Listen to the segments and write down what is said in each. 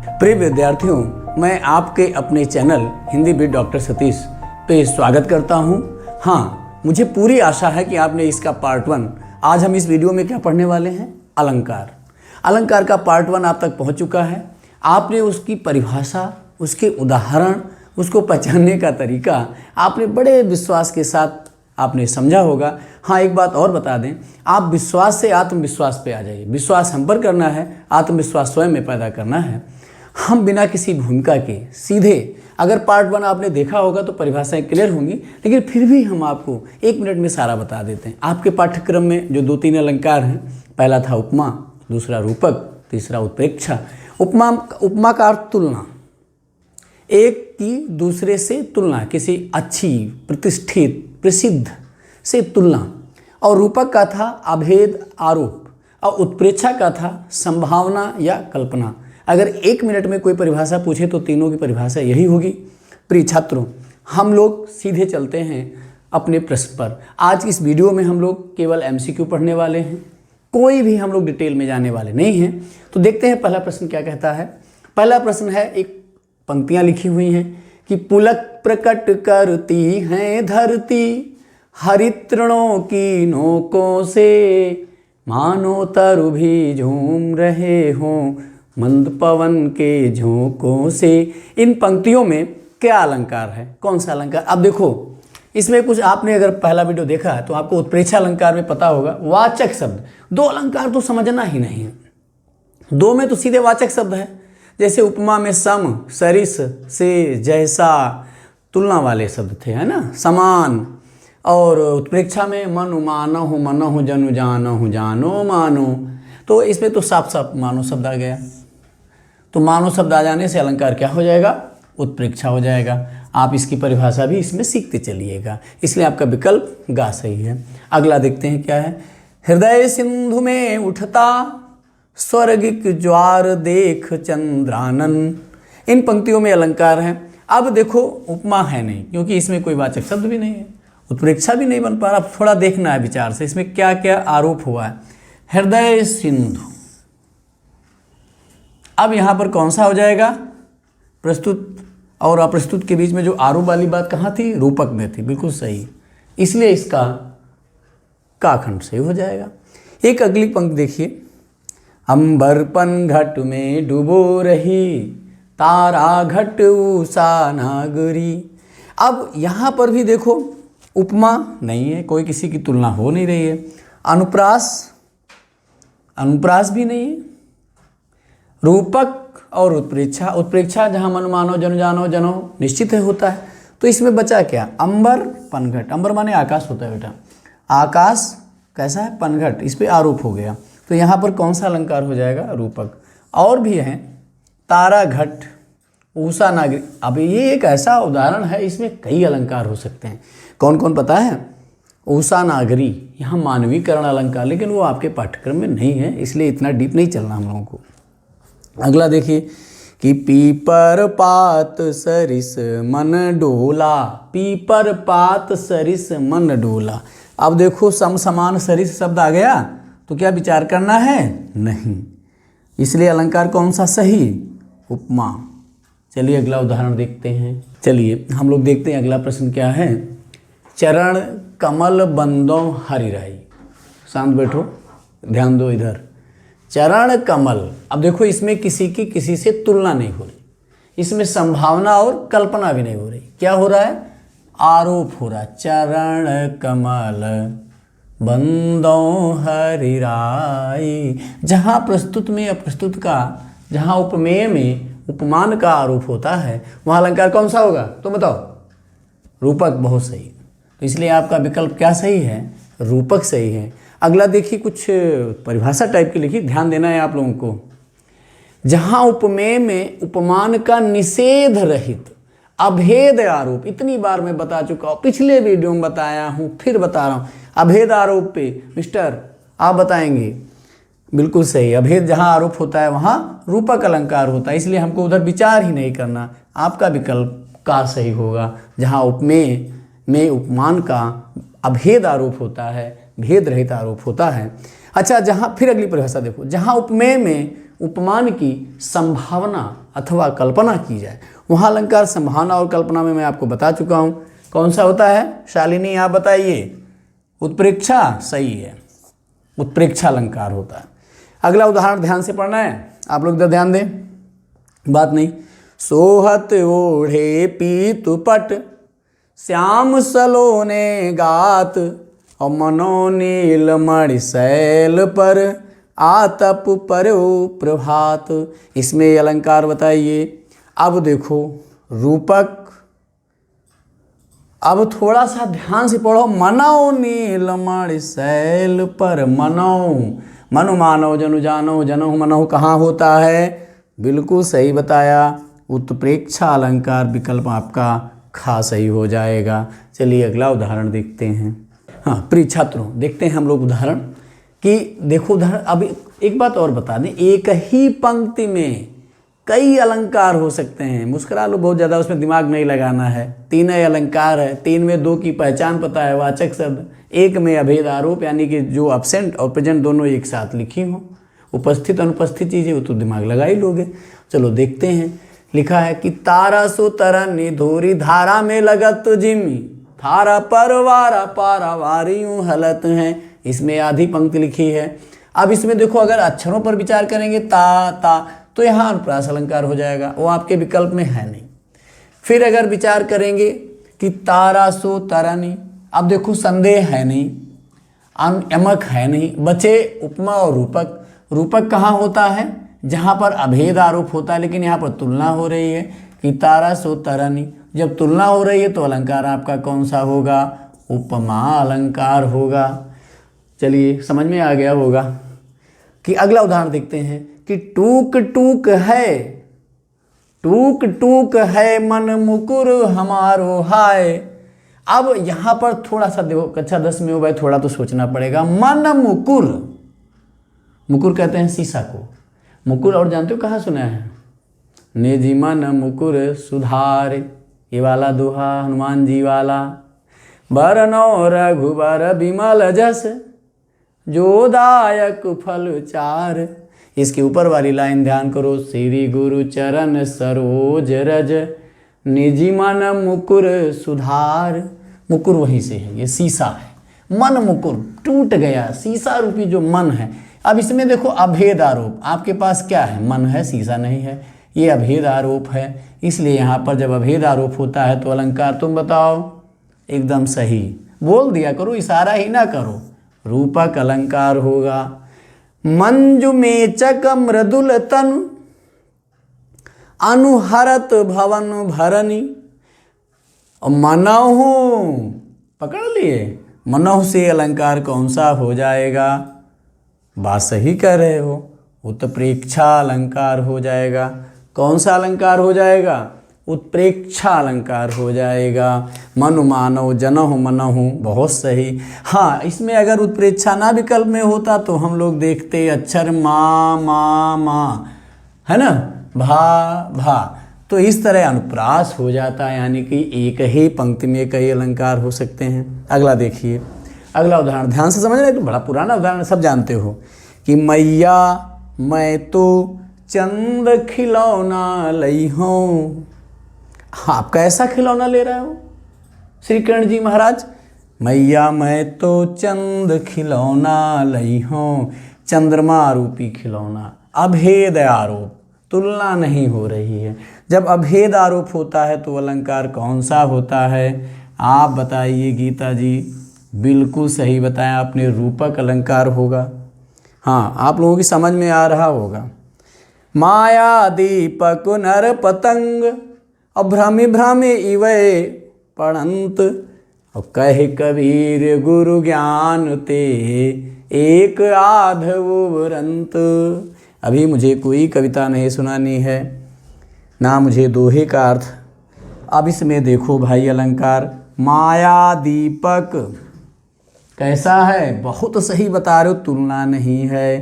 प्रिय विद्यार्थियों, मैं आपके अपने channel Hindi with doctor Satish पे स्वागत करता हूं। हाँ, मुझे पूरी आशा है कि आपने इसका पार्ट 1, आज हम इस वीडियो में क्या पढ़ने वाले हैं, अलंकार। अलंकार का पार्ट 1 आप तक पहुंच चुका है। आपने उसकी परिभाषा, उसके उदाहरण, उसको पहचानने का तरीका आपने बड़े विश्वास के साथ आपने समझा होगा। हाँ, एक बात और बता दें, आप विश्वास से आत्मविश्वास पे आ जाइए। विश्वास हम पर करना है, आत्मविश्वास स्वयं में पैदा करना है। हम बिना किसी भूमिका के सीधे, अगर पार्ट 1 आपने देखा होगा तो परिभाषाएं क्लियर होंगी, लेकिन फिर भी हम आपको 1 मिनट में सारा बता देते हैं। आपके पाठ्यक्रम में जो 2-3 अलंकार हैं, पहला था उपमा, दूसरा रूपक, तीसरा उत्प्रेक्षा। उपमा का अर्थ तुलना, एक की दूसरे से तुलना, किसी अच्छी, प्रतिष्ठित, प्रसिद्ध से तुलना। और रूपक का था अभेद, आरोप। और उत्प्रेक्षा का था संभावना या कल्पना। अगर 1 मिनट में कोई परिभाषा पूछे तो तीनों की परिभाषा यही होगी। प्रिय छात्रों, हम लोग सीधे चलते हैं अपने प्रश्न पर। आज इस वीडियो में हम लोग केवल MCQ पढ़ने वाले हैं, कोई भी हम लोग डिटेल में जाने वाले नहीं हैं। तो देखते हैं पहला प्रश्न क्या कहता है। पहला प्रश्न है, एक पंक्तियां लिखी हुई हैं कि पुलक प्रकट करती हैं धरती, हरितृणों की नोकों से, मानो तरु भी झूम रहे हों मंद पवन के झोंकों से। इन पंक्तियों में क्या अलंकार है, कौन सा अलंकार? अब देखो, इसमें कुछ आपने अगर पहला वीडियो देखा है तो आपको उत्प्रेक्षा अलंकार में पता होगा, वाचक शब्द। 2 अलंकार तो समझना ही नहीं है, 2 में तो सीधे वाचक शब्द है। जैसे उपमा में सम, सरिस से, जैसा, तुलना वाले शब्द थे, है ना, समान। और उत्प्रेक्षा में मनु मानहु मनहु जनु जानहु जानो मानो। तो इसमें तो साफ साफ मानो शब्द आ गया। तो मानो शब्द आ जाने से अलंकार क्या हो जाएगा, उत्प्रेक्षा हो जाएगा। आप इसकी परिभाषा भी इसमें सीखते चलिएगा, इसलिए आपका विकल्प गा सही है। अगला देखते हैं क्या है। हृदय सिंधु में उठता स्वर्गिक ज्वार देख चंद्रानन। इन पंक्तियों में अलंकार है। अब देखो, उपमा है नहीं क्योंकि इसमें कोई वाचक शब्द भी नहीं है, उत्प्रेक्षा भी नहीं बन पा रहा। थोड़ा देखना है विचार से, इसमें क्या क्या आरोप हुआ है। हृदय सिंधु, अब यहाँ पर कौन सा हो जाएगा, प्रस्तुत और अप्रस्तुत के बीच में जो आरोप वाली बात कहाँ थी, रूपक में थी, बिल्कुल सही। इसलिए इसका का खंड सही हो जाएगा। एक अगली पंक्ति देखिए, अंबरपन घट में डूबो रही, तारा घट उषा नागरी। अब यहाँ पर भी देखो, उपमा नहीं है, कोई किसी की तुलना हो नहीं रही है। अनुप्रास भी नहीं है। रूपक और उत्प्रेक्षा जहाँ मन मानो जन जानो जनो निश्चित है होता है। तो इसमें बचा क्या, अंबर पनघट। अंबर माने आकाश होता है बेटा, आकाश कैसा है, पनघट, इस पे आरोप हो गया। तो यहाँ पर कौन सा अलंकार हो जाएगा, रूपक। और भी हैं, तारा घट, उषा नागरी। अब ये एक ऐसा उदाहरण है, इसमें कई अलंकार हो सकते हैं। कौन कौन पता है, उषा नागरी, यहाँ मानवीकरण अलंकार, लेकिन वो आपके पाठ्यक्रम में नहीं है, इसलिए इतना डीप नहीं चलना हम लोगों को। अगला देखिए कि पीपर पात सरिस मन डोला। पीपर पात सरिस मन डोला। अब देखो, सम समान सरिस शब्द आ गया तो क्या विचार करना है, नहीं। इसलिए अलंकार कौन सा सही, उपमा। चलिए अगला उदाहरण देखते हैं। चलिए हम लोग देखते हैं अगला प्रश्न क्या है। चरण कमल बंदों हरिराई। शांत बैठो, ध्यान दो इधर। चरण कमल, अब देखो इसमें किसी से तुलना नहीं हो रही, इसमें संभावना और कल्पना भी नहीं हो रही। क्या हो रहा है, आरोप हो रहा है। चरण कमल बंदों हरिराई। जहाँ प्रस्तुत में अप्रस्तुत का, जहाँ उपमेय में उपमान का आरोप होता है, वहाँ अलंकार कौन सा होगा, तो बताओ, रूपक। बहुत सही। तो इसलिए आपका विकल्प क्या सही है, रूपक सही है। अगला देखिए, कुछ परिभाषा टाइप की लिखी, ध्यान देना है आप लोगों को। जहाँ उपमेय में उपमान का निषेध रहित अभेद आरोप, इतनी बार मैं बता चुका हूँ, पिछले वीडियो में बताया हूँ, फिर बता रहा हूँ। अभेद आरोप पे मिस्टर आप बताएंगे, बिल्कुल सही। अभेद जहाँ आरोप होता है वहाँ रूपक अलंकार होता है, इसलिए हमको उधर विचार ही नहीं करना। आपका विकल्प का सही होगा, जहाँ उपमेय में उपमान का अभेद आरोप होता है, भेद रहित आरोप होता है। अच्छा, जहाँ फिर अगली परिभाषा देखो, जहाँ उपमेय में उपमान की संभावना अथवा कल्पना की जाए, वहाँ अलंकार संभावना और कल्पना में मैं आपको बता चुका हूँ कौन सा होता है। शालिनी आप बताइए। उत्प्रेक्षा, सही है, उत्प्रेक्षा अलंकार होता है। अगला उदाहरण ध्यान से पढ़ना है, आप लोग इधर ध्यान दें, बात नहीं। सोहत ओढ़े पीतु पट श्याम सलोने गात और मनो नील मणि शैल पर आतप परो प्रभात। इसमें अलंकार बताइए। अब देखो रूपक, अब थोड़ा सा ध्यान से पढ़ो। मनो नील मणि शैल पर, मनो, मनु मानो जनु जानो, जनो मनो कहाँ होता है, बिल्कुल सही बताया, उत्प्रेक्षा अलंकार विकल्प आपका खा सही हो जाएगा। चलिए अगला उदाहरण देखते हैं। हाँ प्रिय छात्रों, देखते हैं हम लोग उदाहरण कि देखो उदाहरण। अब एक बात और बता दें, एक ही पंक्ति में कई अलंकार हो सकते हैं। मुस्कुरा लो बहुत ज़्यादा, उसमें दिमाग नहीं लगाना है। तीन अलंकार है, तीन में दो की पहचान पता है, वाचक शब्द, एक में अभेद आरोप, यानी कि जो एब्सेंट और प्रेजेंट दोनों एक साथ लिखी हो। उपस्थित अनुपस्थित चीज़ें वो तो दिमाग लगा ही लोगे। चलो देखते हैं। लिखा है कि तारा सो तरनी धोरी धारा में लगत जिमी थारा परवारा पारा वारी यूं हलत हैं। इसमें आधी पंक्ति लिखी है। अब इसमें देखो, अगर अक्षरों पर विचार करेंगे ता तो यहाँ अनुप्रास अलंकार हो जाएगा, वो आपके विकल्प में है नहीं। फिर अगर विचार करेंगे कि तारा सो तरनी, अब देखो संदेह है नहीं, यमक है नहीं, बचे उपमा और रूपक। रूपक कहाँ होता है, जहाँ पर अभेद आरोप होता है, लेकिन यहाँ पर तुलना हो रही है कि तारा सो तरनी। जब तुलना हो रही है तो अलंकार आपका कौन सा होगा, उपमा अलंकार होगा। चलिए समझ में आ गया होगा। कि अगला उदाहरण देखते हैं कि टूक टूक है, टूक टूक है मन मुकुर हमारो हाय। अब यहाँ पर थोड़ा सा देखो, कक्षा 10 में हो भाई, थोड़ा तो सोचना पड़ेगा। मन मुकुर, मुकुर कहते हैं शीशा को, मुकुर और जानते हो कहाँ सुना है, निजी मन मुकुर सुधार, ये वाला दोहा हनुमान जी वाला। बरनो रघुबर बिमल जस जो दायक फल चार। इसके ऊपर वाली लाइन ध्यान करो, श्री गुरु चरण सरोज रज निजी मन मुकुर सुधार। मुकुर वहीं से है, ये शीशा है। मन मुकुर, टूट गया शीशा रूपी जो मन है। अब इसमें देखो अभेद आरोप, आपके पास क्या है, मन है, शीशा नहीं है, ये अभेद आरोप है। इसलिए यहाँ पर जब अभेद आरोप होता है तो अलंकार तुम बताओ। एकदम सही, बोल दिया करो, इशारा ही ना करो, रूपक अलंकार होगा। मंजु मेचक मृदुल तनु अनुहरत भवन भरनी। और मनहु, पकड़ लिए, मनहु से अलंकार कौन सा हो जाएगा, बात सही कह रहे हो, उत्प्रेक्षा अलंकार हो जाएगा। कौन सा अलंकार हो जाएगा, उत्प्रेक्षा अलंकार हो जाएगा। मनु मानव जनहु मनहु, बहुत सही। हाँ, इसमें अगर उत्प्रेक्षा ना विकल्प में होता तो हम लोग देखते अक्षर मा है ना, भा, तो इस तरह अनुप्रास हो जाता है, यानी कि एक ही पंक्ति में कई अलंकार हो सकते हैं। अगला देखिए, अगला उदाहरण ध्यान से समझना है, तो बड़ा पुराना उदाहरण सब जानते हो कि मैया मैं तो चंद खिलौना लई हूँ। हाँ, आप कैसा खिलौना ले रहे हो श्री कर्ण जी महाराज, मैया मैं तो चंद खिलौना लई हूँ, चंद्रमा रूपी खिलौना। अभेद आरोप, तुलना नहीं हो रही है। जब अभेद आरोप होता है तो अलंकार कौन सा होता है, आप बताइए गीता जी। बिल्कुल सही बताया आपने, रूपक अलंकार होगा। हाँ, आप लोगों की समझ में आ रहा होगा। माया दीपक नर पतंग और भ्रमि भ्रमि इवै पढ़ंत, और कहे कबीर गुरु ज्ञान ते एक आधव उबरंत। अभी मुझे कोई कविता नहीं सुनानी है, ना मुझे दोहे का अर्थ। अब इसमें देखो भाई अलंकार, माया दीपक कैसा है, बहुत सही बता रहे हो, तुलना नहीं है,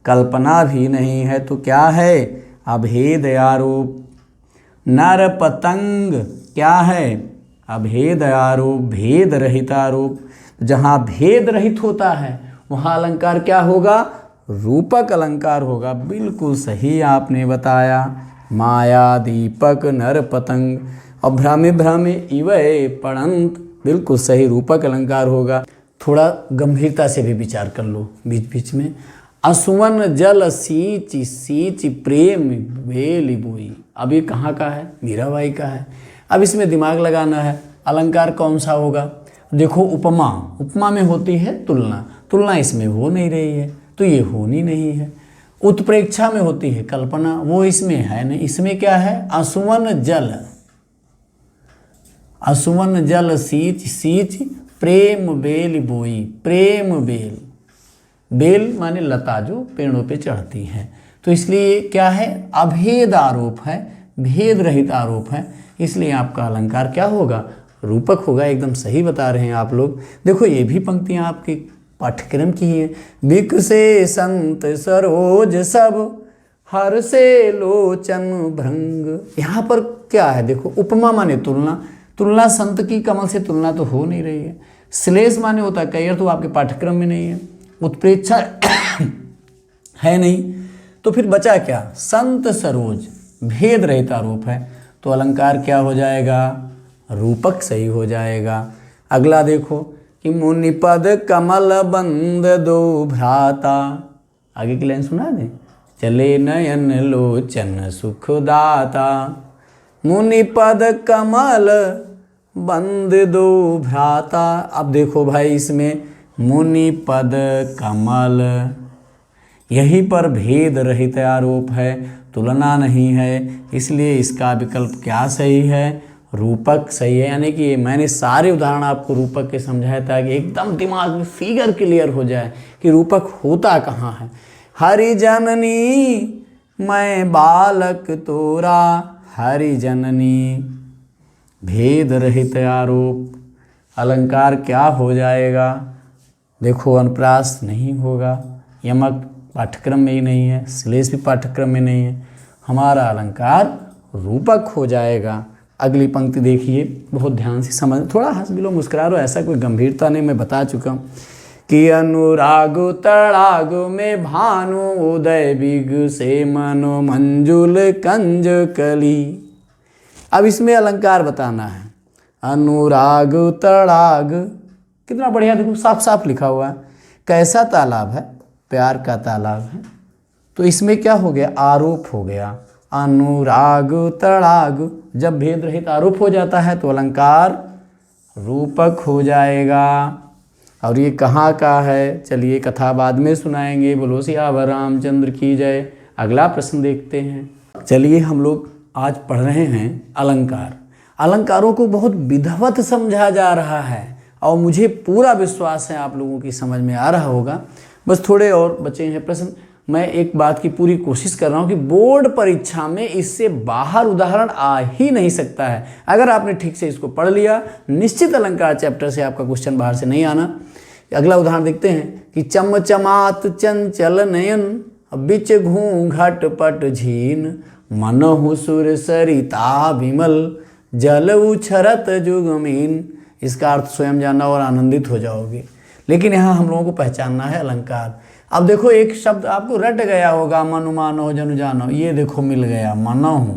कल्पना भी नहीं है, तो क्या है, अभेद आरोप। नर पतंग क्या है, अभेद आरोप, भेद रहित आरोप। जहाँ भेद रहित होता है वहाँ अलंकार क्या होगा? रूपक अलंकार होगा। बिल्कुल सही आपने बताया। माया दीपक नर पतंग और भ्रामे भ्रामे इवै पड़ंत, बिल्कुल सही रूपक अलंकार होगा। थोड़ा गंभीरता से भी विचार कर लो बीच बीच में। असुवन जल सींच सींच प्रेम बेली बोई, अब ये कहाँ का है? मीराबाई का है। अब इसमें दिमाग लगाना है, अलंकार कौन सा होगा? देखो उपमा, उपमा में होती है तुलना, तुलना इसमें हो नहीं रही है तो ये होनी नहीं है। उत्प्रेक्षा में होती है कल्पना, वो इसमें है नहीं। इसमें क्या है? असुवन जल, असुवन जल सींच सींच प्रेम बेल बोई, प्रेम बेल, बेल माने लता जो पेड़ों पे चढ़ती है। तो इसलिए क्या है? अभेद आरोप है, भेद रहित आरोप है, इसलिए आपका अलंकार क्या होगा? रूपक होगा। एकदम सही बता रहे हैं आप लोग। देखो ये भी पंक्तियां आपके पाठ्यक्रम की हैं। बिकसे संत सरोज सब हर से लोचन भृंग, यहाँ पर क्या है? देखो उपमा माने तुलना, तुलना संत की कमल से तुलना तो हो नहीं रही है। श्लेष माने होता है कैर, तो आपके पाठ्यक्रम में नहीं है। उत्प्रेक्षा है नहीं, तो फिर बचा क्या? संत सरोज, भेद रहित आरोप है, तो अलंकार क्या हो जाएगा? रूपक सही हो जाएगा। अगला देखो कि मुनिपद कमल बंद दो भ्राता, आगे की लाइन सुना दे। चले नयन लोचन सुखदाता, मुनिपद कमल बंद दो भ्राता। अब देखो भाई इसमें मुनिपद कमल, यहीं पर भेद रहित आरोप है, तुलना नहीं है, इसलिए इसका विकल्प क्या सही है? रूपक सही है। यानी कि मैंने सारे उदाहरण आपको रूपक के समझाया ताकि एकदम दिमाग में फिगर क्लियर हो जाए कि रूपक होता कहाँ है। हरि जननी मैं बालक तोरा, हरि जननी, भेद रहित आरोप, अलंकार क्या हो जाएगा? देखो अनुप्रास नहीं होगा, यमक पाठ्यक्रम में ही नहीं है, श्लेष भी पाठ्यक्रम में नहीं है, हमारा अलंकार रूपक हो जाएगा। अगली पंक्ति देखिए, बहुत ध्यान से समझ, थोड़ा हंस भी लो मुस्कुरा लो, ऐसा कोई गंभीरता नहीं, मैं बता चुका हूँ कि अनुराग तड़ाग में भानु उदय बिग से मनो मंजुल कंज कली। अब इसमें अलंकार बताना है। अनुराग तड़ाग, कितना बढ़िया, देखो साफ साफ लिखा हुआ है। कैसा तालाब है? प्यार का तालाब है, तो इसमें क्या हो गया? आरोप हो गया। अनुराग तड़ाग, जब भेद रहित आरोप हो जाता है तो अलंकार रूपक हो जाएगा। और ये कहाँ का है? चलिए कथा बाद में सुनाएंगे। बोलो सियावर रामचंद्र की जय। अगला प्रश्न देखते हैं। चलिए हम लोग आज पढ़ रहे हैं अलंकार। अलंकारों को बहुत विधिवत समझा जा रहा है और मुझे पूरा विश्वास है आप लोगों की समझ में आ रहा होगा। बस थोड़े और बचे हैं प्रश्न। मैं एक बात की पूरी कोशिश कर रहा हूँ कि बोर्ड परीक्षा में इससे बाहर उदाहरण आ ही नहीं सकता है। अगर आपने ठीक से इसको पढ़ लिया, निश्चित अलंकार चैप्टर से आपका क्वेश्चन बाहर से नहीं आना। अगला उदाहरण देखते हैं कि चमचमात चंचल नयन बिच घूंघट पट झीन मनहु सुर सरिता विमल जल उछरत जुगमीन। इसका अर्थ स्वयं जानना और आनंदित हो जाओगे, लेकिन यहाँ हम लोगों को पहचानना है अलंकार। अब देखो एक शब्द आपको रट गया होगा, मनु मानो जनु जानो, ये देखो मिल गया मनहु,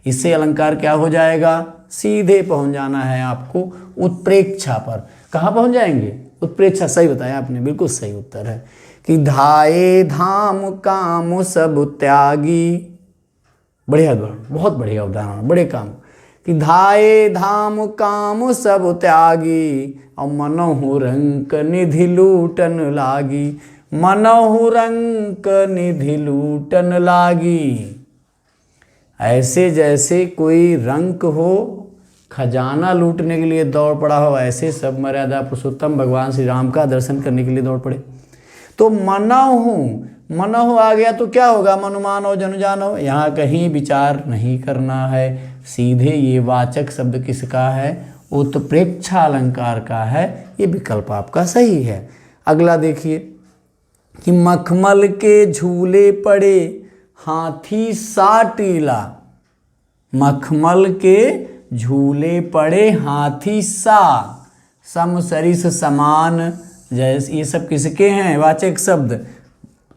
इससे अलंकार क्या हो जाएगा? सीधे पहुंच जाना है आपको उत्प्रेक्षा पर। कहाँ पहुंच जाएंगे? उत्प्रेक्षा। सही बताया आपने, बिल्कुल सही उत्तर है कि धाये धाम काम सब त्यागी। बढ़िया उदाहरण, बहुत बढ़िया उदाहरण, बड़े काम कि धाये धाम काम सब त्यागी और मनहु रंक निधि लूटन लागी, मनहु रंक निधि लूटन लागी। ऐसे जैसे कोई रंक हो, खजाना लूटने के लिए दौड़ पड़ा हो, ऐसे सब मर्यादा पुरुषोत्तम भगवान श्री राम का दर्शन करने के लिए दौड़ पड़े। तो मनहु, मनहु आ गया तो क्या होगा? मनु मानो जनु जानो। यहाँ कहीं विचार नहीं करना है, सीधे ये वाचक शब्द किसका है? उत्प्रेक्षा अलंकार का है। ये विकल्प आपका सही है। अगला देखिए कि मखमल के झूले पड़े हाथी सा टीला, मखमल के झूले पड़े हाथी सा, सम सरिस समान जैसे ये सब किसके हैं वाचक शब्द,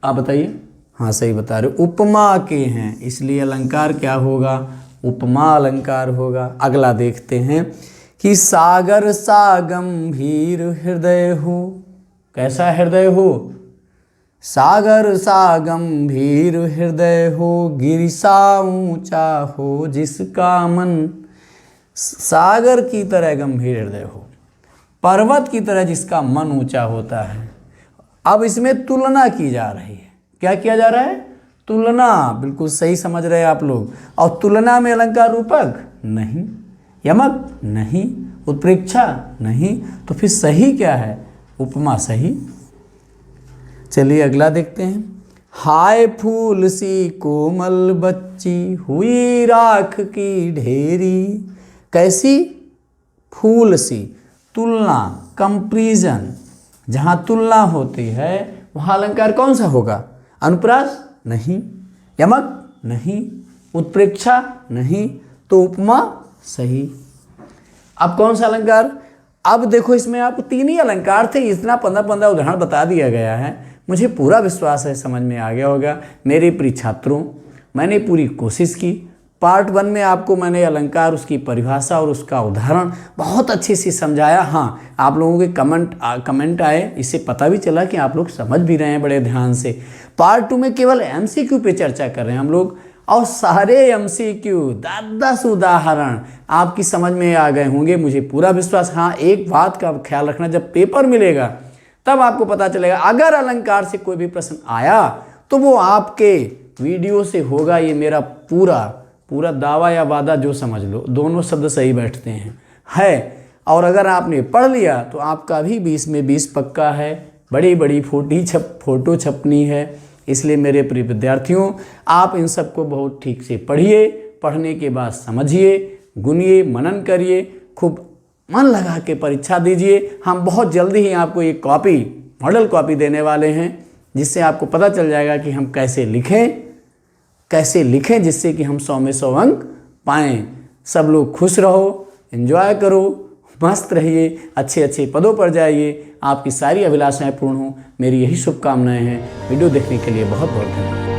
आप बताइए। हाँ सही बता रहे हो, उपमा के हैं, इसलिए अलंकार क्या होगा, उपमा अलंकार होगा। अगला देखते हैं कि सागर सा गंभीर हृदय हो, कैसा हृदय हो, सागर सा गंभीर हृदय हो, गिरि सा ऊंचा हो जिसका मन, सागर की तरह गंभीर हृदय हो, पर्वत की तरह जिसका मन ऊंचा होता है। अब इसमें तुलना की जा रही है, क्या किया जा रहा है, तुलना, बिल्कुल सही समझ रहे हैं आप लोग। और तुलना में अलंकार रूपक नहीं, यमक नहीं, उत्प्रेक्षा नहीं, तो फिर सही क्या है, उपमा सही। चलिए अगला देखते हैं। हाय फूल सी कोमल बच्ची, हुई राख की ढेरी, कैसी, फूल सी, तुलना, कंपैरिजन, जहाँ तुलना होती है वहाँ अलंकार कौन सा होगा, अनुप्रास नहीं, यमक नहीं, उत्प्रेक्षा नहीं, तो उपमा सही। अब कौन सा अलंकार, अब देखो इसमें आपको 3 ही अलंकार थे, इतना 15 उदाहरण बता दिया गया है। मुझे पूरा विश्वास है समझ में आ गया होगा। मेरे प्रिय छात्रों, मैंने पूरी कोशिश की। पार्ट 1 में आपको मैंने अलंकार, उसकी परिभाषा और उसका उदाहरण बहुत अच्छे से समझाया। हाँ, आप लोगों के कमेंट आए, इससे पता भी चला कि आप लोग समझ भी रहे हैं बड़े ध्यान से। पार्ट 2 में केवल MCQ पे चर्चा कर रहे हैं हम लोग, और सारे MCQ 10 उदाहरण आपकी समझ में आ गए होंगे, मुझे पूरा विश्वास। हाँ, एक बात का ख्याल रखना, जब पेपर मिलेगा तब आपको पता चलेगा, अगर अलंकार से कोई भी प्रश्न आया तो वो आपके वीडियो से होगा, ये मेरा पूरा दावा या वादा जो समझ लो, दोनों शब्द सही बैठते हैं। और अगर आपने पढ़ लिया तो आपका भी 20 में 20 पक्का है। बड़ी बड़ी फोटो छपनी है, इसलिए मेरे प्रिय विद्यार्थियों, आप इन सबको बहुत ठीक से पढ़िए, पढ़ने के बाद समझिए, गुनिए, मनन करिए, खूब मन लगा के परीक्षा दीजिए। हम बहुत जल्दी ही आपको एक कॉपी, मॉडल कॉपी देने वाले हैं, जिससे आपको पता चल जाएगा कि हम कैसे लिखें, जिससे कि हम 100 में 100 अंक पाएँ। सब लोग खुश रहो, एंजॉय करो, मस्त रहिए, अच्छे पदों पर जाइए, आपकी सारी अभिलाषाएं पूर्ण हों, मेरी यही शुभकामनाएं हैं। वीडियो देखने के लिए बहुत बहुत धन्यवाद।